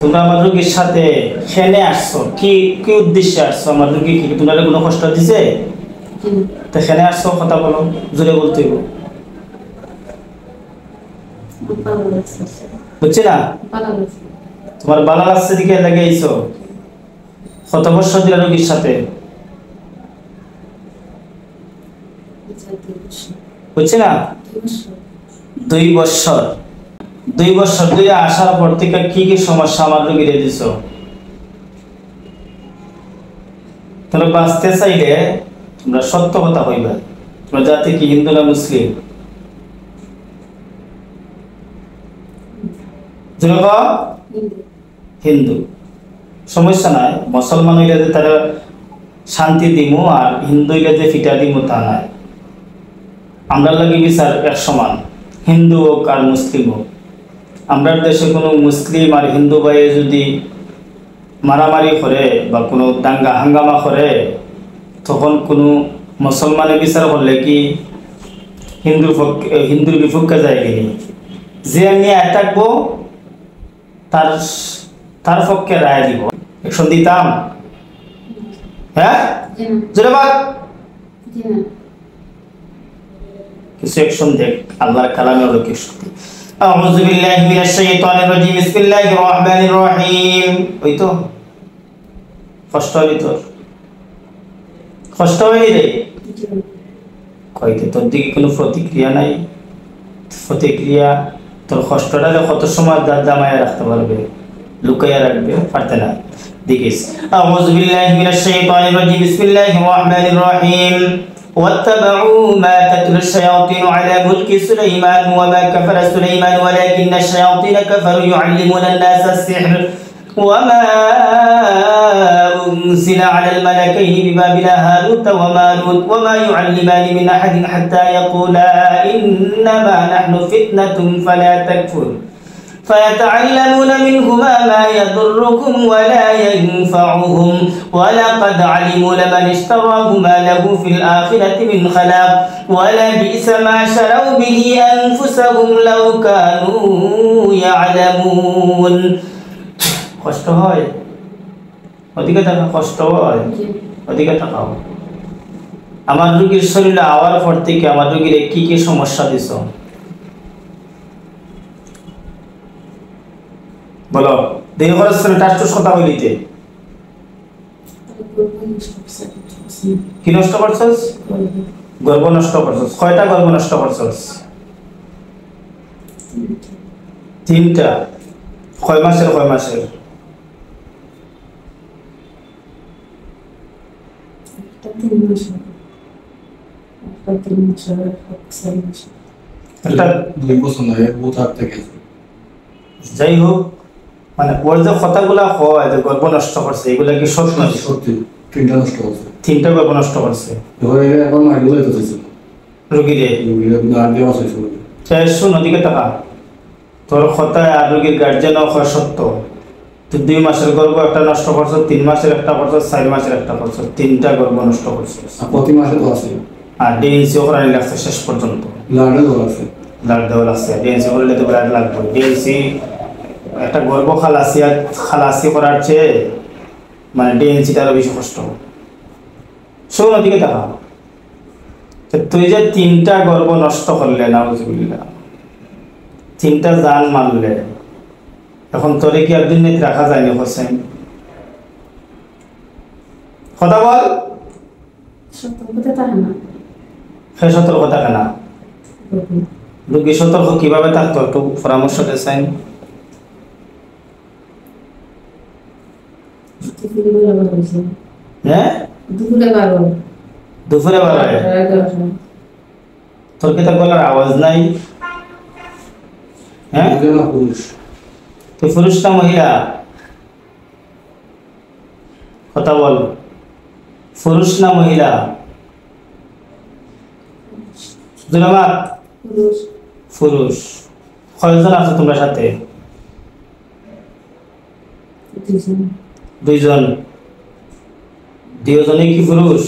তোমরা আমার রোগীর সাথে খেলে আসছো, কি কি উদ্দেশ্যে আসছো? আমার রোগী কি তোমরা কোনো কষ্ট দিছে? তো খেলে আসছো, কথা বলো, জোরে বলতে হইব, বুঝছি না? তোমার ভালো লাগছে দিকে লাগে আইছো, কত বছর দিলা রোগীর সাথে? বুঝছি না? 2 বছর। 2 বছর ধরে আসার পর থেকে কি কি সমস্যা আমার রোগীরে দিছ? তোমরা বাঁচতে চাইলে তোমরা সত্য কথা হইবা। তোমরা জাতি কি, হিন্দু না মুসলিম? হিন্দু। সমস্যা নাই, মুসলমান হইলে যে তারা শান্তি দিমু আর হিন্দু হইলে যে ফিটা দিমু তা নাই। আমরা লাগি বিচার এক সমান, হিন্দু হোক আর মুসলিম হোক। আমরা দেশে কোনো মুসলিম আর হিন্দু ভাই যদি মারামারি করে বা কোনো দাঙ্গা হাঙ্গামা করে, তখন কোনো মুসলমানের বিচার করলে কি হিন্দুর বিপক্ষে যায় কিনি? যে নিয়ে থাকবো তার পক্ষে রায় দিব। একশন দিতাম? হ্যাঁ, কিছু একশন দেখ, আল্লাহর কালামে হলো কি সত্যি। আউযু বিল্লাহি মিনাশ শাইতানির রাজিম, বিসমিল্লাহির রহমানির রহিম। ওই তো কষ্ট হইল, তোর কষ্ট হইল রে, কইতে তোর দিকে কোনো প্রতিক্রিয়া নাই। প্রতিক্রিয়া তোর কষ্টটা কত সময় জামাইয়া রাখতে পারবে, লুকাইয়া রাখবে পারতে না। দেখিস, আউযু বিল্লাহি মিনাশ শাইতানির রাজিম, বিসমিল্লাহির রহমানির রহিম। واتبعوا ما تتلو الشياطين على ملك سليمان وما كفر سليمان ولكن الشياطين كفروا يعلمون الناس السحر وما أنزل على الملكين ببابل هاروت وماروت وما يعلمان من أحد حتى يقولا إنما نحن فتنة فلا تكفر فيتعلمون منهما ما يضركم ولا ينفعهم ولقد علموا لمن اشتراه ما له في الآخرة من خلاق ولبئس ما شروا به أنفسهم لو كانوا يعلمون। কষ্ট হয়, অধিক টাকা কষ্ট হয়, অধিক টাকা। আমার রোগীর শরীরে আওয়ার পর থেকে আমার রোগীর কি কি সমস্যা দিছ বলো? দেহ খরচ টাস্টুস কথা বলিতে কি নষ্ট করছস? গর্ভ নষ্ট করছস। কয়টা গর্ভ নষ্ট করছস? 3টা। কয় মাসের? কয় মাসের? যাই হোক, মানে ওর যে কথাগুলা হয় যে গর্ভ নষ্ট করছে, এগুলা কি সত্য? সত্যি। 3টা নষ্ট করছে। 3টা গর্ভ নষ্ট করছে রোগীরে। শুন, ওদিকে টাকা তোর কথায় আর রোগীর গার্জেন হয় সত্য। তুই 2 মাসের গর্ভ একটা নষ্ট করছো, 3 মাসের একটা করছো, 4 মাসের একটা করছো, 3টা গর্ভ নষ্ট করছো। প্রতি মাসে তো আছে। আর ডিএনসি ওখানে লাগছে শেষ পর্যন্ত। ব্লাড দেওয়া লাগছে। ডিএনসি করলে তো ব্লাড লাগবে। ডিএনসি একটা গর্ভ খালাসি করার চেয়ে মানে ডিএনসিটা আরো বেশি কষ্ট। শোন, ওদিকে দেখা, তুই যে 3টা গর্ভ নষ্ট করলে, নাউজুবিল্লাহ, 3টা জান মারলে, এখন তোরে কি একদিন নিতে রাখা যায়নি? হোসেন, কথা বল। সতর্ক থাকে না? রোগী সতর্ক কিভাবে থাকতো একটু পরামর্শ দিয়েছেন? হ্যাঁ, দুপুরে 12। তোর কি তার গলার আওয়াজ নাই? হ্যাঁ, তুই পুরুষ না মহিলা? কথা বল, পুরুষ না মহিলা? পুরুষ। কয়জন আছো তোমরা সাথে? 2 জন। 2 জনই কি পুরুষ?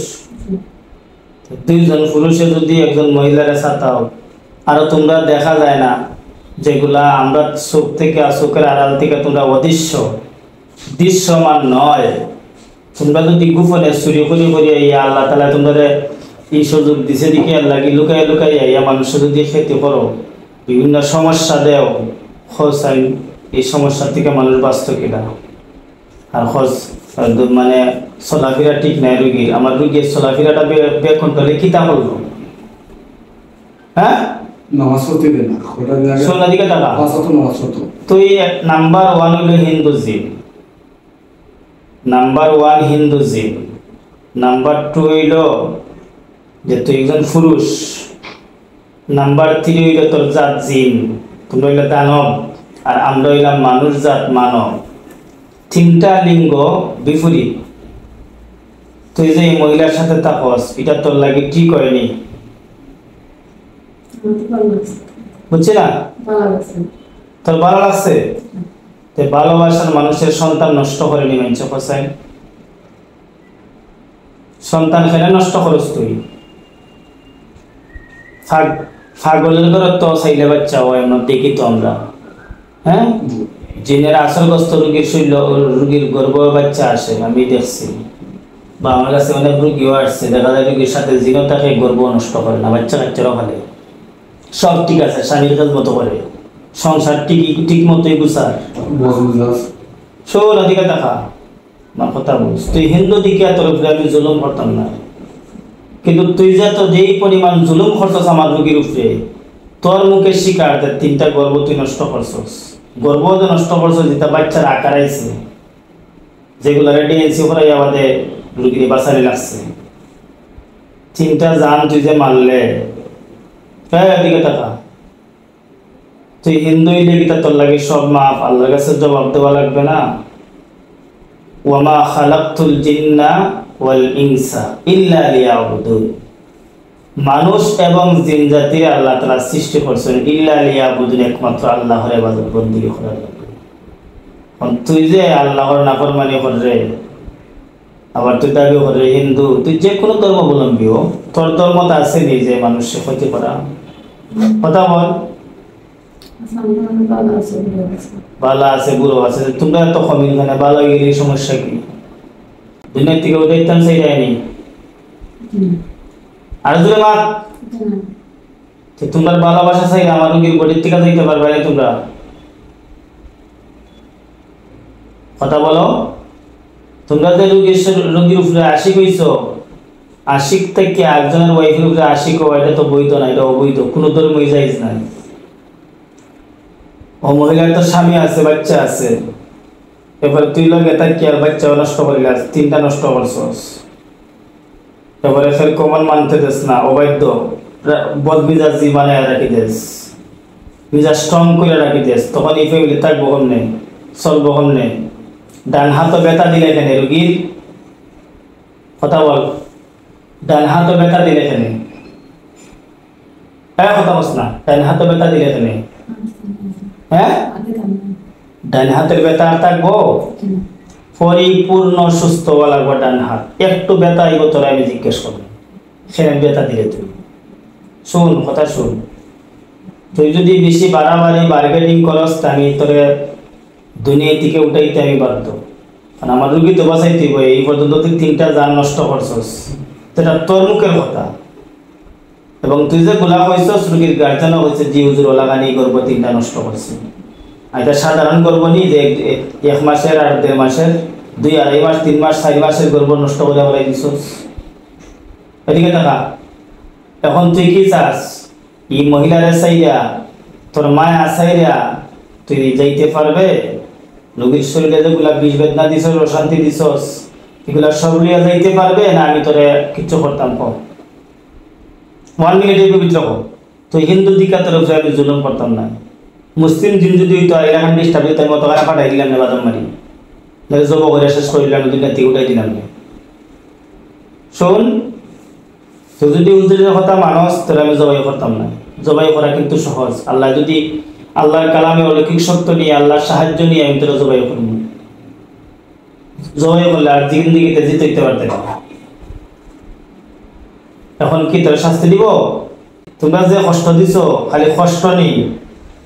2 জন পুরুষে যদি একজন মহিলারে সাতাও, আর তোমরা দেখা যায় না, যেগুলা আমরা চোখ থেকে চোখের আড়াল থেকে তোমরা অদৃশ্য দৃশ্যমান নয়, তোমরা যদি গোপনে চুরি করে এই আল্লাহ তাআলা তোমরা এই সুযোগ দিছে দিকে লাগি লুকাই লুকাই ইয়া মানুষ যদি খেতে করো বিভিন্ন সমস্যা দেও খোঁজ এই সমস্যা থেকে মানুষ বাঁচত কিনা। আর খোঁজ মানে চলাফেরা ঠিক নাই রুগীর, আমার রুগীর চলাফেরাটা বেকন্ট্রোলে কিতা করলো। হ্যাঁ নামাজ পড়তে দেন না, শোনা দিকে টাকা নামাজ পড়তো। তুই নাম্বার 1 হইল হিন্দুজিম, নাম্বার 1 হিন্দুজিম, নাম্বার 2 হইল যে তুই একজন পুরুষ, নাম্বার 3 হইল তোর জাত জিন, তোমরা হইলে দানব আর আমরা হইলাম মানুষ জাত মানব। 3টা লিঙ্গ বিপরীত। তুই যে এই মহিলার সাথে থাকস এটা তোর লাগে ঠিক হয়নি, বুঝছি না? তোর ভালো লাগছে? ভালোবাসার মানুষের সন্তান নষ্ট করে নি মানছে কোসাই, সন্তান খেলে নষ্ট করস তুই। ছাগলের ঘরে তো চাইলে বাচ্চা হয় আমরা দেখি তো আমরা। হ্যাঁ জিনের আসরগ্রস্ত রোগীর গর্ভ বাচ্চা আসে, আমি দেখছি বা আমার কাছে অনেক রোগীও আসছে, দেখা যায় রোগীর সাথে জিনও তাকে গর্ভ নষ্ট করে না, বাচ্চা কাচ্চারাও ফেলে, সব ঠিক আছে, স্বামীর কাজ মতো করে, সংসার ঠিক মতোই গুছার। শোন অধিকার দেখা আমার কথা বুঝ, তুই হিন্দু দিকে তোর উপরে আমি জুলুম করতাম না, কিন্তু তুই যে তো যেই পরিমাণ জুলুম করছস আমার রোগীর উপরে, তোর মুখে শিকার 3টা গর্ভ তুই নষ্ট করছস, গর্ভ তো নষ্ট করছস যেটা বাচ্চার আকার আইছে, যেগুলো রেডিয়েন্সি করে আমাদের রোগীর বাঁচারে লাগছে। 3টা জান তুই যে মারলে, এদিকে টাকা তুই হিন্দু হইলে কি তোর লাগে সব মাফ, আল্লাহর কাছে জবাব দেওয়া লাগবে না? ওয়ামা খালাকতুল জিন্না ওয়াল ইনসা ইল্লা লিয়াবুদুন, মানুষ এবং জিন জাতি আল্লাহ তাআলা সৃষ্টি করেছেন ইল্লা লিয়াবুদুন, একমাত্র আল্লাহর ইবাদত বندگی করার জন্য। তুই যে আল্লাহর নাফরমানি করে আবার তুই দাবি করে হিন্দু, তুই যে কোনো ধর্মাবলম্বী হো, তোর ধর্মটা আছে নি যে মানুষের ক্ষতি করা? কথা বল। ভালো আছে বুড়ো আছে, তোমরা তো কমিল খানে ভালো গেলে সমস্যা কি? দুনিয়া থেকে উঠাইতাম সেই যায়নি আর দূরে মাত, তোমরা ভালোবাসা চাই আমার রোগীর বডির থেকে যাইতে পারবে না তোমরা? কথা বলো। তোমরা যে রোগীর উপরে আশিক হইছ, আশিক থেকে একজনের ওয়াইফের উপরে আশিক হওয়া এটা তো বৈধ না, এটা অবৈধ, কোনো ধর্মই জায়েজ নাই। ও মহিলার তো স্বামী আছে, বাচ্চা আছে, এবার তুই লগে তাকি আর বাচ্চাও নষ্ট করিলা, 3টা নষ্ট করছস, এবারে ফের কমন মানতে দেস না, অবাধ্য বদমিজাজি মানে রাখি দেস, মিজাজ স্ট্রং করে রাখি দেস, তখন এই ফ্যামিলি থাকবো কমনে, চলবো কমনে। ডান হাতও ব্যথা দিলে কেন রোগীর? কথা বল। ডান হাতও ব্যথা দিলে কেন? হ্যাঁ কথা বস না, ডান হাতও ব্যথা দিলে কেন? হ্যাঁ ডান হাতের ব্যথা আর থাকবো? পরিপূর্ণ সুস্থ হওয়া লাগবে ডান হাত, একটু ব্যথা আইব তোরা আমি জিজ্ঞেস করবো, সেখানে ব্যথা দিলে তুই শুন, কথা শুন। তুই যদি বেশি বাড়াবাড়ি বার্গেনিং করস আমি তোরে দুনিয়া থেকে উঠাইতে আমি বাধ্য, কারণ আমার রুগী তো বাঁচাইতে হইব। এই পর্যন্ত তুই 3টা জান নষ্ট করছস, সেটা তোর মুখের কথা। এবং তুই যে গুলা কইছস রুগীর গার্জেনও হয়েছে জি হুজুর ওলাগানি করব 3টা নষ্ট করছে, এটা সাধারণ করবো নি যে 1 মাসের আর 1.5 মাসের, 2 2.5 মাস 3 মাস 4 মাসের গর্ভ নষ্ট করে বলাই দিছস। এদিকে টাকা এখন তুই কি চাস? এই মহিলারে চাইয়া তোর মায়া চাইয়া তুই যাইতে পারবে? রোগীর শরীরে যেগুলা বিষ বেদনা দিছস, অশান্তি দিছস, এগুলা সব লিয়া যাইতে পারবে না? আমি তোরে কিচ্ছু করতাম কম 1 মিনিটের পবিত্র হোক, তুই হিন্দু দিকা তোর উপরে আমি জুলুম করতাম না। মুসলিম জিন যদি হইতো এলাকান ডিস্টার্ব হইতো আমি অত পাঠাই দিলাম না, বাদাম মারি জব করে শেষ করিলাম, দুনিয়া থেকে উঠাই দিলাম না। শোন, তুই যদি হুজুরের কথা মানুষ তোর আমি জবাই করতাম না। জবাই করা কিন্তু সহজ, আল্লাহ যদি আল্লাহর কালামে অলৌকিক সত্য নিয়ে আল্লাহর সাহায্য নিয়ে আমি তোরা জবাই করবো। জবাই করলে আর জিন্দিগিতে জিতে দিতে পারতে না। এখন কি তোর শাস্তি দিব? তোমরা যে কষ্ট দিছো খালি কষ্ট নেই,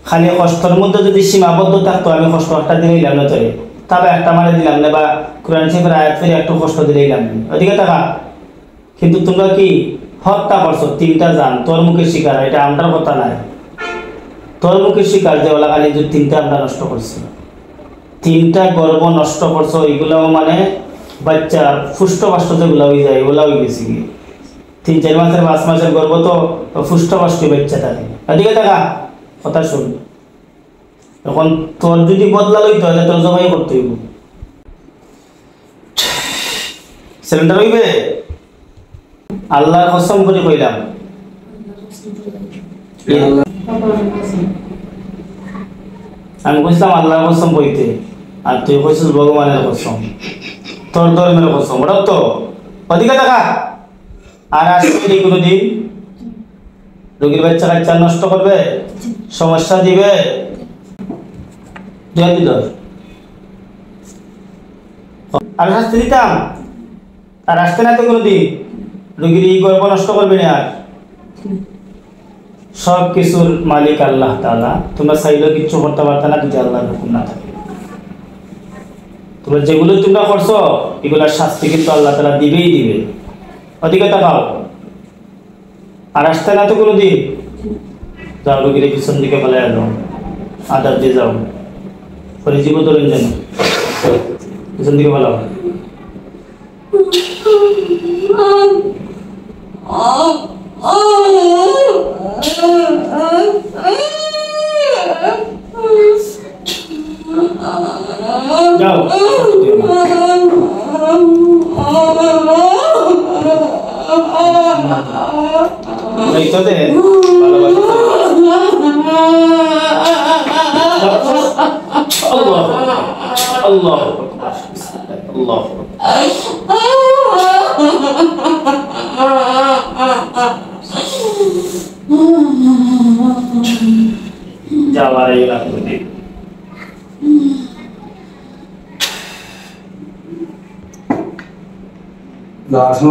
খালি কষ্টর মধ্যে যদি সীমাবদ্ধ থাকতো আমি কষ্ট একটা দিলাম না তোরে, তবে একটা মানে দিলাম না, বা কোরআন শরীফের আয়াত ফিরে একটু কষ্ট দিলাম না, ওদিকে টাকা। কিন্তু তোমরা কি হত্যা করছো 3টা জান, তোর মুখে শিকার, এটা আমরার কথা নাই, তোর মুখে শিকার যে ওলা খালি যে 3টা আমরা নষ্ট করছি, 3টা গর্ভ নষ্ট করছো। এগুলাও মানে বাচ্চা ফুষ্টবাষ্ট যেগুলো হয়ে যায় ওগুলা হয়ে গেছে কি 3-4 মাসের 5 মাসের গর্ভ তো ফুষ্টবাষ্ট বাচ্চা থাকে। এদিকে টাকা কথা শুন, তখন তোর যদি বদলা লইতে হয় তোর জবাই করতে হইব, সিলিন্ডার হইবে। আল্লাহর কসম করে কইলাম, আমি কইছিলাম আল্লাহর কসম বইতে, আর তুই কইছিস ভগবানের কসম, তোর ধর্মের কসম, ওটা তো অধিকার টাকা। আর আসবে কোনোদিন রোগীর বাচ্চা কাচ্চা নষ্ট করবে, সমস্যা দিবে, আর শাস্তি দিতাম, আর আসতে না তো কোনোদিন রোগীর এই গর্ব নষ্ট করবে না। আর সব কিছুর মালিক আল্লাহ তাআলা, তোমরা চাইলেও কিচ্ছু করতে পারত না যদি আল্লাহর হুকুম না থাকে। তোমরা যেগুলো তোমরা করছো এগুলার শাস্তি কিন্তু আল্লাহ তাআলা দিবেই দিবে, ওদিকে তাকাও। আর আসতে না তো কোনোদিন, যাও রোগীর পিছন দিকে ফেলে যাও, আদাব দিয়ে যাও, পরে জীব ধরেন যেন পিছন দিকে ফেলাও। যাও এই তো দে ভালোবাসা। আল্লাহ আল্লাহ আল্লাহ যাওয়ার এই রাখতে লাস্ট নো